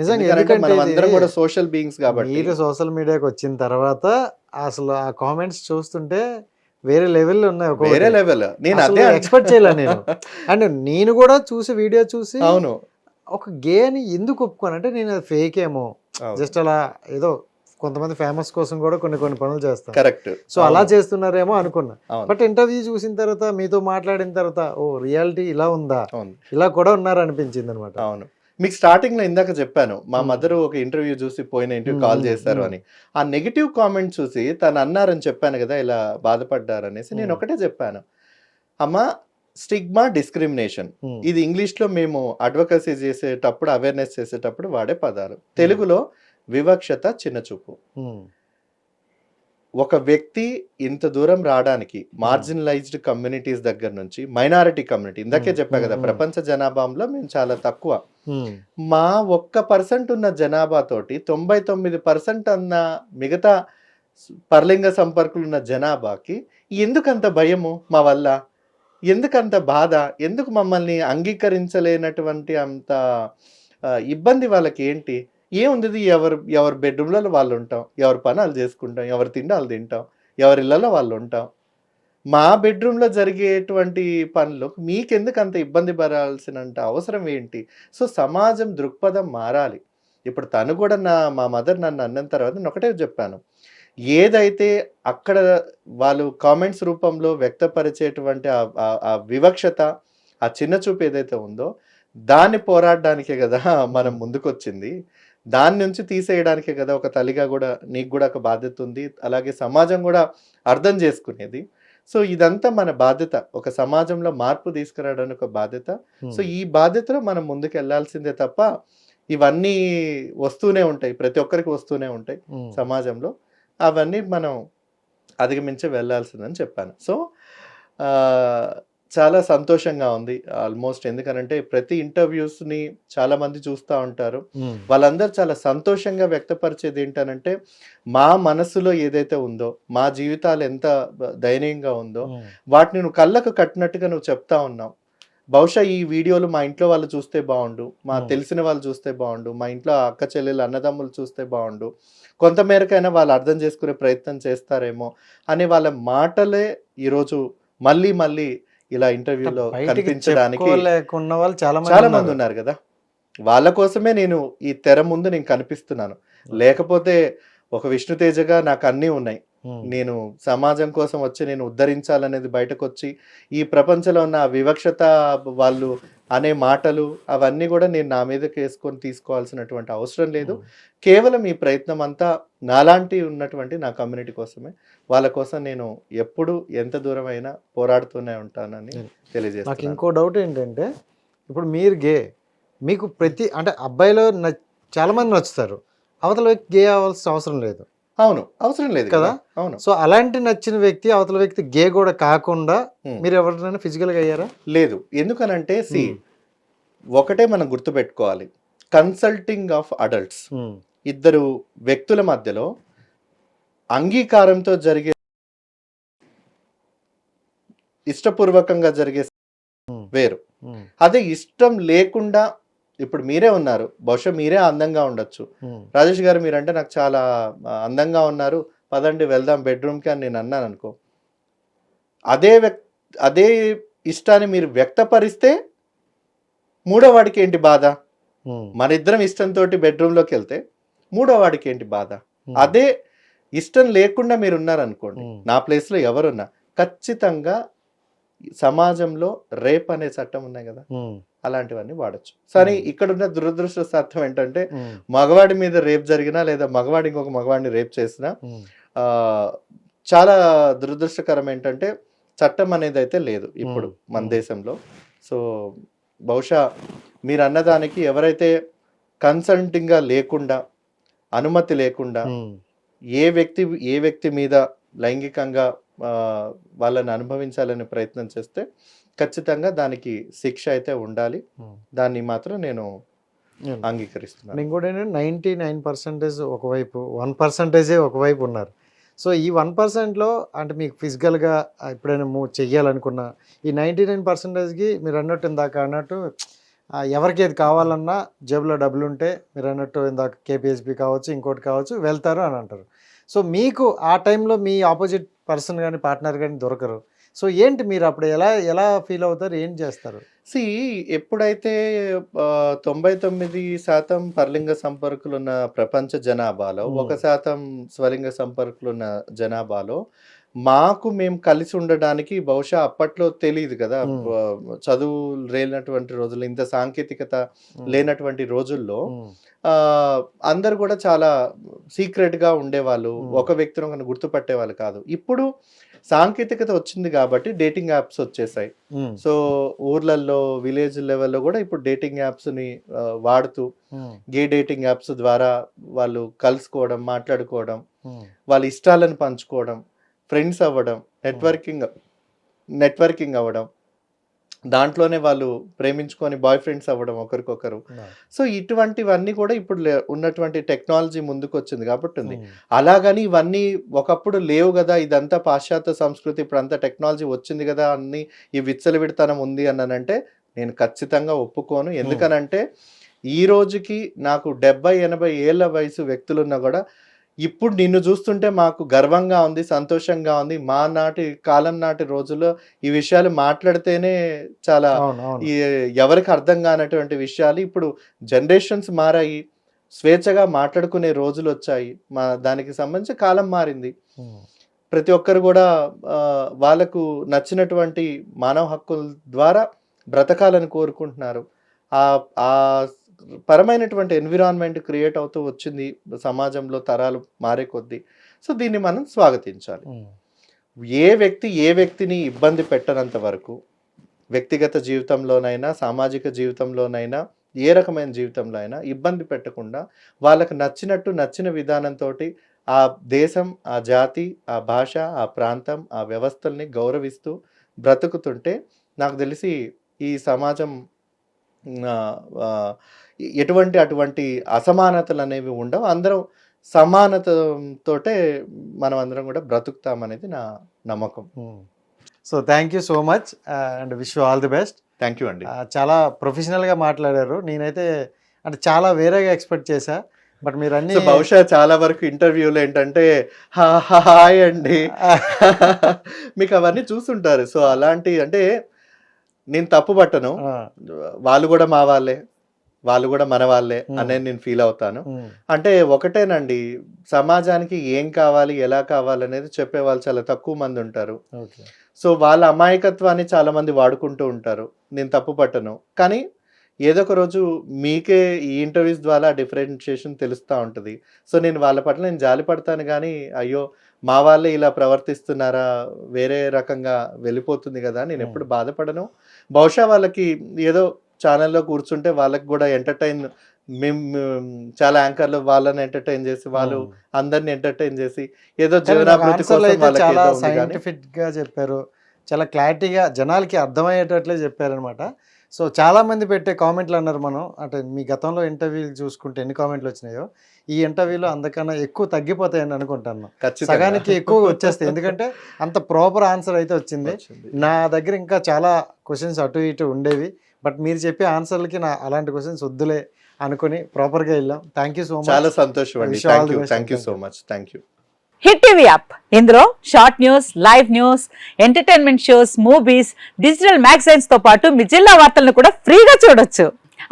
నిజంగా. ఎందుకంటే ఎందుకంటే మనం ఇది అందరం కూడా సోషల్ బీయింగ్స్ కాబట్టి. మీరు సోషల్ మీడియాకి వచ్చిన తర్వాత అసలు ఆ కామెంట్స్ చూస్తుంటే వేరే లెవెల్లో ఉన్నాయి. వేరే ఒక్కొక్కటి లెవెల్. నేను అసలు అదే ఎక్స్పెక్ట్ చేయలేను నేను. అండ్ నేను కూడా చూసి వీడియో చూసి అవును. ఒక గే అని ఎందుకు ఒప్పుకోను అంటే నేను అది ఫేక్ ఏమో, అవును. జస్ట్ అలా ఏదో కొంతమంది ఫేమస్ కోసం కూడా కొన్ని కొన్ని పనులు చేస్తాను. కరెక్ట్. సో అలా చేస్తున్నారేమో అనుకున్నా. అవును. బట్ ఇంటర్వ్యూ చూసిన తర్వాత మీతో మాట్లాడిన తర్వాత ఓ రియాలిటీ ఇలా ఉందా, అవును. ఇలా కూడా ఉన్నారు అనిపించింది అనమాట. అవును. మీకు స్టార్టింగ్ లో ఇందాక చెప్పాను, మా మదర్ ఒక ఇంటర్వ్యూ చూసి పోయిన ఇంటర్వ్యూ కాల్ చేశారు అని. ఆ నెగిటివ్ కామెంట్ చూసి తను అన్నారని చెప్పాను కదా, ఇలా బాధపడ్డారనేసి. నేను ఒకటే చెప్పాను, అమ్మ స్టిగ్మా డిస్క్రిమినేషన్ ఇది ఇంగ్లీష్ లో మేము అడ్వకసీ చేసేటప్పుడు, అవేర్నెస్ చేసేటప్పుడు వాడే పదాలు. తెలుగులో వివక్షత, చిన్నచూపు. ఒక వ్యక్తి ఇంత దూరం రావడానికి మార్జినలైజ్డ్ కమ్యూనిటీస్ దగ్గర నుంచి మైనారిటీ కమ్యూనిటీ, ఇందాకే చెప్పా కదా, ప్రపంచ జనాభాలో మేము చాలా తక్కువ. మా 1% ఉన్న జనాభాతోటి 99% అన్న మిగతా పరలింగ సంపర్కులు ఉన్న జనాభాకి ఎందుకంత భయము మా వల్ల, ఎందుకంత బాధ, ఎందుకు మమ్మల్ని అంగీకరించలేనటువంటి అంత ఇబ్బంది వాళ్ళకి ఏంటి? ఏముంది, ఎవరి బెడ్రూమ్లలో వాళ్ళు ఉంటాం, ఎవరి పని వాళ్ళు చేసుకుంటాం, ఎవరి తిండి వాళ్ళు తింటాం, ఎవరి ఇళ్లలో వాళ్ళు ఉంటాం. మా బెడ్రూమ్లో జరిగేటువంటి పనులు మీకెందుకు అంత ఇబ్బంది పడాల్సినంత అవసరం ఏంటి? సో సమాజం దృక్పథం మారాలి. ఇప్పుడు తను కూడా మా మదర్ నన్ను అన్న తర్వాత నేను ఒకటే చెప్పాను, ఏదైతే అక్కడ వాళ్ళు కామెంట్స్ రూపంలో వ్యక్తపరిచేటువంటి ఆ వివక్షత, ఆ చిన్న చూపు ఏదైతే ఉందో దాన్ని పోరాడడానికే కదా మనం ముందుకొచ్చింది. దాని నుంచి తీసేయడానికే కదా ఒక తల్లిగా కూడా నీకు కూడా ఒక బాధ్యత ఉంది, అలాగే సమాజం కూడా అర్థం చేసుకునేది. సో ఇదంతా మన బాధ్యత, ఒక సమాజంలో మార్పు తీసుకురావడానికి ఒక బాధ్యత. సో ఈ బాధ్యతలో మనం ముందుకు వెళ్ళాల్సిందే తప్ప ఇవన్నీ వస్తూనే ఉంటాయి, ప్రతి ఒక్కరికి వస్తూనే ఉంటాయి సమాజంలో. అవన్నీ మనం అధిగమించి వెళ్ళాల్సిందని చెప్పాను. సో చాలా సంతోషంగా ఉంది ఆల్మోస్ట్. ఎందుకనంటే ప్రతి ఇంటర్వ్యూస్ని చాలా మంది చూస్తూ ఉంటారు, వాళ్ళందరూ చాలా సంతోషంగా వ్యక్తపరిచేది ఏంటనంటే మా మనసులో ఏదైతే ఉందో, మా జీవితాలు ఎంత దయనీయంగా ఉందో వాటిని నువ్వు కళ్ళకు కట్టినట్టుగా నువ్వు చెప్తా ఉన్నావు. బహుశా ఈ వీడియోలు మా ఇంట్లో వాళ్ళు చూస్తే బాగుండు, మా తెలిసిన వాళ్ళు చూస్తే బాగుండు, మా ఇంట్లో అక్క చెల్లెలు అన్నదమ్ములు చూస్తే బాగుండు, కొంతమేరకైనా వాళ్ళు అర్థం చేసుకునే ప్రయత్నం చేస్తారేమో అని వాళ్ళ మాటలే ఈరోజు మళ్ళీ మళ్ళీ ఇలా ఇంటర్వ్యూలో కనిపించడానికి చాలా మంది ఉన్నారు కదా. వాళ్ళ కోసమే నేను ఈ తెర ముందు నేను కనిపిస్తున్నాను. లేకపోతే ఒక విష్ణుతేజగా నాకు అన్నీ ఉన్నాయి. నేను సమాజం కోసం వచ్చి నేను ఉద్ధరించాలనేది బయటకు వచ్చి ఈ ప్రపంచంలో ఉన్న వివక్షత వాళ్ళు అనే మాటలు అవన్నీ కూడా నేను నా మీదకి వేసుకొని తీసుకోవాల్సినటువంటి అవసరం లేదు. కేవలం ఈ ప్రయత్నం అంతా నాలాంటి ఉన్నటువంటి నా కమ్యూనిటీ కోసమే. వాళ్ళ కోసం నేను ఎప్పుడు ఎంత దూరం అయినా పోరాడుతూనే ఉంటానని తెలియజేస్తాను. నాకు ఇంకో డౌట్ ఏంటంటే, ఇప్పుడు మీరు గే, మీకు ప్రతి అంటే అబ్బాయిలో చాలా మంది నచ్చుతారు, అవతల వ్యక్తి గే అవ్వాల్సిన అవసరం లేదు. అవును, అవసరం లేదు కదా. అవును. సో అలాంటి నచ్చిన వ్యక్తి అవతల వ్యక్తి గే కూడా కాకుండా మీరు ఎవరినైనా ఫిజికల్గా అయ్యారా? లేదు. ఎందుకనంటే ఒకటే మనం గుర్తుపెట్టుకోవాలి, కన్సల్టింగ్ ఆఫ్ అడల్ట్స్, ఇద్దరు వ్యక్తుల మధ్యలో అంగీకారంతో జరిగే, ఇష్టపూర్వకంగా జరిగే వేరు. అదే ఇష్టం లేకుండా, ఇప్పుడు మీరే ఉన్నారు, బహుశా మీరే అందంగా ఉండొచ్చు, రాజేష్ గారు మీరంటే నాకు చాలా అందంగా ఉన్నారు, పదండి వెళ్దాం బెడ్రూమ్కి అని నేను అన్నాను అనుకో, అదే ఇష్టాన్ని మీరు వ్యక్తపరిస్తే మూడో వాడికి ఏంటి బాధ? మన ఇద్దరం ఇష్టంతో బెడ్రూమ్లోకి వెళ్తే మూడో వాడికి ఏంటి బాధ? అదే ఇష్టం లేకుండా మీరు ఉన్నారనుకోండి, నా ప్లేస్లో ఎవరున్నా, ఖచ్చితంగా సమాజంలో రేప్ అనే చట్టం ఉన్నాయి కదా, అలాంటివన్నీ వాడచ్చు. కానీ ఇక్కడున్న దురదృష్టశాతం ఏంటంటే మగవాడి మీద రేప్ జరిగినా లేదా మగవాడి ఇంకొక మగవాడిని రేప్ చేసినా చాలా దురదృష్టకరం ఏంటంటే చట్టం అనేది అయితే లేదు ఇప్పుడు మన దేశంలో. సో బహుశా మీరు అన్నదానికి ఎవరైతే కన్సల్టింగ్గా లేకుండా, అనుమతి లేకుండా ఏ వ్యక్తి మీద లైంగికంగా వాళ్ళని అనుభవించాలనే ప్రయత్నం చేస్తే ఖచ్చితంగా దానికి శిక్ష అయితే ఉండాలి. దాన్ని మాత్రం నేను అంగీకరిస్తున్నాను. ఇంకోటి ఏంటంటే 99% ఒకవైపు, 1% ఒకవైపు ఉన్నారు. సో ఈ 1%లో అంటే మీకు ఫిజికల్గా ఎప్పుడైనా మూవ్ చెయ్యాలనుకున్నా, ఈ 99%కి మీరు అన్నట్టు ఇందాక అన్నట్టు ఎవరికి ఏది కావాలన్నా జేబులో డబ్బులు ఉంటే మీరు అన్నట్టు ఇందాక కేపీహెచ్పి కావచ్చు, ఇంకోటి కావచ్చు, వెళ్తారు అని అంటారు. సో మీకు ఆ టైంలో మీ ఆపోజిట్ పర్సన్ కానీ పార్ట్నర్ కానీ దొరకరు. సో ఏంటి మీరు అప్పుడు ఎలా ఫీల్ అవుతారు, ఏం చేస్తారు? ఎప్పుడైతే 99% పరలింగ సంపర్కులున్న ప్రపంచ జనాభాలో 1% స్వలింగ సంపర్కులున్న జనాభాలో మేము కలిసి ఉండడానికి బహుశా అప్పట్లో తెలియదు కదా, చదువు లేనటువంటి రోజుల్లో, ఇంత సాంకేతికత లేనటువంటి రోజుల్లో అందరు కూడా చాలా సీక్రెట్ గా ఉండేవాళ్ళు, ఒక వ్యక్తిని ఒకరిని గుర్తుపట్టేవాళ్ళు కాదు. ఇప్పుడు సాంకేతికత వచ్చింది కాబట్టి డేటింగ్ యాప్స్ వచ్చేసాయి. సో ఊర్లలో విలేజ్ లెవెల్లో కూడా ఇప్పుడు డేటింగ్ యాప్స్ ని వాడుతూ గే డేటింగ్ యాప్స్ ద్వారా వాళ్ళు కలుసుకోవడం, మాట్లాడుకోవడం, వాళ్ళ ఇష్టాలను పంచుకోవడం, ఫ్రెండ్స్ అవ్వడం, నెట్వర్కింగ్ అవ్వడం, దాంట్లోనే వాళ్ళు ప్రేమించుకొని బాయ్ ఫ్రెండ్స్ అవ్వడం ఒకరికొకరు. సో ఇటువంటివన్నీ కూడా ఇప్పుడు ఉన్నటువంటి టెక్నాలజీ ముందుకు వచ్చింది కాబట్టి ఉంది. అలాగని ఇవన్నీ ఒకప్పుడు లేవు కదా, ఇదంతా పాశ్చాత్య సంస్కృతి, ఇప్పుడు అంతా టెక్నాలజీ వచ్చింది కదా అన్ని ఈ విచ్చలవిడితనం ఉంది అన్నానంటే నేను ఖచ్చితంగా ఒప్పుకోను. ఎందుకనంటే ఈ రోజుకి నాకు 70-80 ఏళ్ల వయసు వ్యక్తులున్నా కూడా ఇప్పుడు నిన్ను చూస్తుంటే మాకు గర్వంగా ఉంది, సంతోషంగా ఉంది. మా కాలం నాటి రోజుల్లో ఈ విషయాలు మాట్లాడితేనే చాలా ఎవరికి అర్థం కానటువంటి విషయాలు ఇప్పుడు జనరేషన్స్ మారాయి, స్వేచ్ఛగా మాట్లాడుకునే రోజులు వచ్చాయి. దానికి సంబంధించి కాలం మారింది. ప్రతి ఒక్కరు కూడా వాళ్ళకు నచ్చినటువంటి మానవ హక్కుల ద్వారా బ్రతకాలని కోరుకుంటున్నారు. ఆ పరమైనటువంటి ఎన్విరాన్మెంట్ క్రియేట్ అవుతూ వచ్చింది సమాజంలో తరాలు మారే కొద్దీ. సో దీన్ని మనం స్వాగతించాలి. ఏ వ్యక్తిని ఇబ్బంది పెట్టనంత వరకు, వ్యక్తిగత జీవితంలోనైనా సామాజిక జీవితంలోనైనా ఏ రకమైన జీవితంలో అయినా ఇబ్బంది పెట్టకుండా వాళ్ళకు నచ్చిన విధానంతో ఆ దేశం, ఆ జాతి, ఆ భాష, ఆ ప్రాంతం, ఆ వ్యవస్థల్ని గౌరవిస్తూ బ్రతుకుతుంటే నాకు తెలిసి ఈ సమాజం అటువంటి అసమానతలు అనేవి ఉండవు. అందరం సమానతతోటే మనం అందరం కూడా బ్రతుకుతామనేది నా నమ్మకం. So thank you so much and wish you all the best. Thank you అండి. చాలా ప్రొఫెషనల్గా మాట్లాడారు. నేనైతే అంటే చాలా వేరేగా ఎక్స్పెక్ట్ చేశా, బట్ మీరు అన్ని బహుశా చాలా వరకు ఇంటర్వ్యూలు ఏంటంటే హాయ్ అండి మీకు అవన్నీ చూస్తుంటారు. సో అలాంటి అంటే నేను తప్పు పట్టను, వాళ్ళు కూడా మా వాళ్ళే, వాళ్ళు కూడా మన వాళ్ళే అనేది నేను ఫీల్ అవుతాను. అంటే ఒకటేనండి, సమాజానికి ఏం కావాలి, ఎలా కావాలి అనేది చెప్పే వాళ్ళు చాలా తక్కువ మంది ఉంటారు. సో వాళ్ళ అమాయకత్వాన్ని చాలా మంది వాడుకుంటూ ఉంటారు. నేను తప్పు పట్టను, కానీ ఏదో ఒక రోజు మీకే ఈ ఇంటర్వ్యూస్ ద్వారా డిఫరెన్షియేషన్ తెలుస్తూ ఉంటుంది. సో నేను వాళ్ళ పట్ల నేను జాలి పడతాను, కానీ అయ్యో మా వాళ్ళే ఇలా ప్రవర్తిస్తున్నారా, వేరే రకంగా వెళ్ళిపోతుంది కదా నేను ఎప్పుడు బాధపడను. బహుశా వాళ్ళకి ఏదో ఛానల్లో కూర్చుంటే వాళ్ళకి కూడా మేము చాలా యాంకర్లు వాళ్ళని ఎంటర్టైన్ చేసి, వాళ్ళు అందరిని ఎంటర్టైన్ చేసి ఏదో జీవనాభివృద్ధి కోసం చాలా సైంటిఫిక్ గా చెప్పారు, చాలా క్లారిటీగా జనాలకి అర్థమయ్యేటట్లే చెప్పారనమాట. సో చాలా మంది పెట్టే కామెంట్లు అన్నారు, మనం అంటే మీ గతంలో ఇంటర్వ్యూలు చూసుకుంటే ఎన్ని కామెంట్లు వచ్చినాయో ఈ ఇంటర్వ్యూలో అందుకన్నా ఎక్కువ తగ్గిపోతాయని అనుకుంటాను. సగానికి ఎక్కువ వచ్చేస్తాయి, ఎందుకంటే అంత ప్రాపర్ ఆన్సర్ అయితే వచ్చింది. నా దగ్గర ఇంకా చాలా క్వశ్చన్స్ అటు ఇటు ఉండేవి, బట్ మీరు చెప్పే ఆన్సర్లకి అలాంటి క్వశ్చన్స్ వద్దులే అనుకుని ప్రాపర్గా వెళ్ళాం. Thank you so much. చాలా సంతోషం అండి. Thank you so much. Thank you. Hit TV app, ఇందులో short news, live news, entertainment shows, movies, digital magazines తో పాటు మీ జిల్లా వార్తలను కూడా ఫ్రీగా చూడొచ్చు.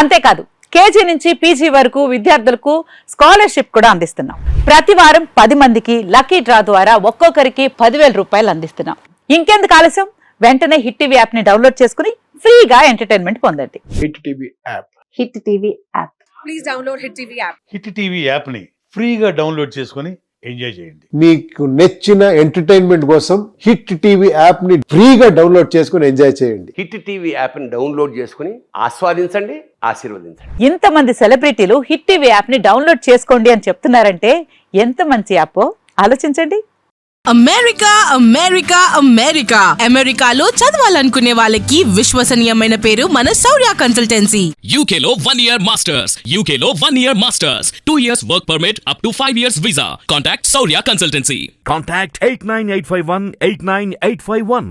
అంతేకాదు కేజీ నుంచి పీజీ వరకు విద్యార్థులకు స్కాలర్షిప్ కూడా అందిస్తున్నాం. ప్రతి వారం 10 మందికి లక్కీ డ్రా ద్వారా ఒక్కొక్కరికి 10,000 రూపాయలు అందిస్తున్నాం. ఇంకెందుకు ఆలస్యం, వెంటనే హిట్ టీవీ యాప్ ని డౌన్లోడ్ చేసుకుని ఫ్రీగా ఎంటర్టైన్మెంట్ పొందండి. Hit TV app. Hit TV app. Please download hit TV app. Hit TV app ని ఫ్రీగా డౌన్లోడ్ చేసుకుని ఎంజాయ్ చేయండి. మీకు నచ్చిన ఎంటర్టైన్మెంట్ కోసం హిట్ టీవీ యాప్ ని ఫ్రీగా డౌన్లోడ్ చేసుకుని ఎంజాయ్ చేయండి. హిట్ టీవీ యాప్ ని డౌన్లోడ్ చేసుకుని ఆస్వాదించండి, ఆశీర్వదించండి. ఇంతమంది సెలబ్రిటీలు హిట్ టీవీ యాప్ ని డౌన్లోడ్ చేసుకోండి అని చెప్తున్నారంటే ఎంత మంచి యాప్ ఆలోచించండి. అమెరికా అమెరికా అమెరికా అమెరికాలో చదవాలనుకునే వాళ్ళకి విశ్వసనీయమైన పేరు మన శౌర్య కన్సల్టెన్సీ. UK లో 1 year masters. UK లో 1 year masters. 2 years work permit up to 5 years visa. Contact Saurya Consultancy. Contact 89851 89851.